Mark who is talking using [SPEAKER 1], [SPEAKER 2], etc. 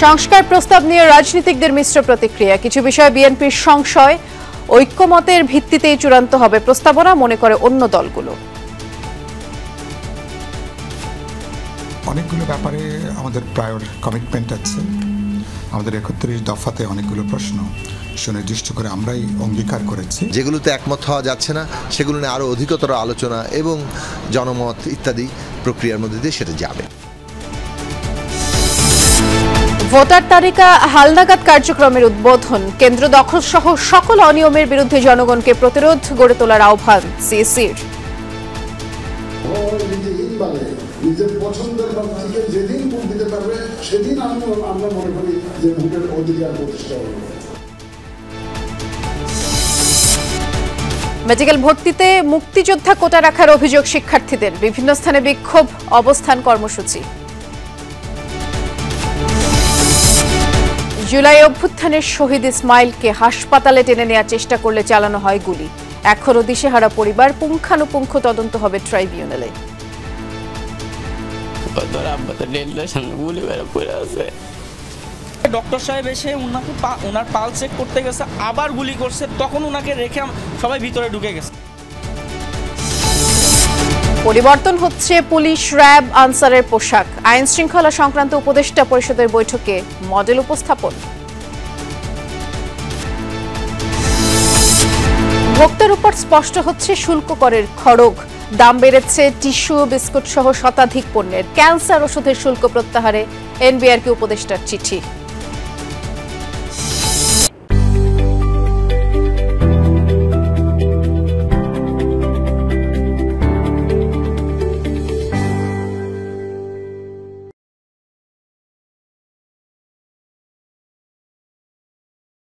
[SPEAKER 1] সংস্কার প্রস্তাব নিয়ে রাজনীতিকদের মিশ্র প্রতিক্রিয়া। কিছু বিষয়ে বিএনপির সংশয়, ঐক্যমতের ভিত্তিতেই চূড়ান্ত হবে প্রস্তাবনা মনে করে অন্য দলগুলো।
[SPEAKER 2] অনেকগুলো ব্যাপারে আমাদের প্রায়র কমিটমেন্ট আছে। আমাদের ৩১ দফাতে অনেকগুলো প্রশ্ন সুনির্দিষ্ট করে আমরাই অঙ্গীকার করেছি।
[SPEAKER 3] যেগুলোতে একমত হওয়া যাচ্ছে না সেগুলো নিয়ে আরও অধিকতর আলোচনা এবং জনমত ইত্যাদি প্রক্রিয়ার মধ্যে দিয়ে সেটা যাবে।
[SPEAKER 1] ভোটার তালিকা হালনাগাদ কার্যক্রমের উদ্বোধন, কেন্দ্র দখল সহ সকল অনিয়মের বিরুদ্ধে জনগণকে প্রতিরোধ গড়ে তোলার আহ্বান সিএসির।
[SPEAKER 4] নিজের পছন্দের প্রার্থীকে যেদিন ভোট দিতে পারবে সেদিন আমরা মনে করি যে ভোটের অধিকার প্রতিষ্ঠা হবে।
[SPEAKER 1] মেডিকেল ভর্তিতে মুক্তিযোদ্ধা কোটা রাখার অভিযোগ শিক্ষার্থীদের, বিভিন্ন স্থানে বিক্ষোভ, অবস্থান কর্মসূচি। জুলাই অভ্যুত্থানের শহীদ ইসমাইলকে হাসপাতালে টেনে নেওয়ার চেষ্টা করলে চালানো হয় গুলি। এখনও দিশেহারা পরিবার, পুঙ্খানুপুঙ্খ তদন্ত হবে ট্রাইব্যুনালে।
[SPEAKER 5] ডক্টর সাহেব এসে ওনার পাল চেক করতে গেছে, আবার গুলি করছে, তখন ওনাকে রেখে সবাই ভিতরে ঢুকে গেছে।
[SPEAKER 1] পরিবর্তন হচ্ছে পুলিশ, র্যাব, আনসারের পোশাক। আইন শৃঙ্খলা সংক্রান্ত উপদেষ্টা পরিষদের বৈঠকে মডেল উপস্থাপন। ভোক্তার উপর স্পষ্ট হচ্ছে শুল্ক করের খড়গ। দাম বেড়েছে টিস্যু, বিস্কুট সহ শতাধিক পণ্যের। ক্যান্সার ওষুধের শুল্ক প্রত্যাহারে এনবিআরকে উপদেষ্টার চিঠি।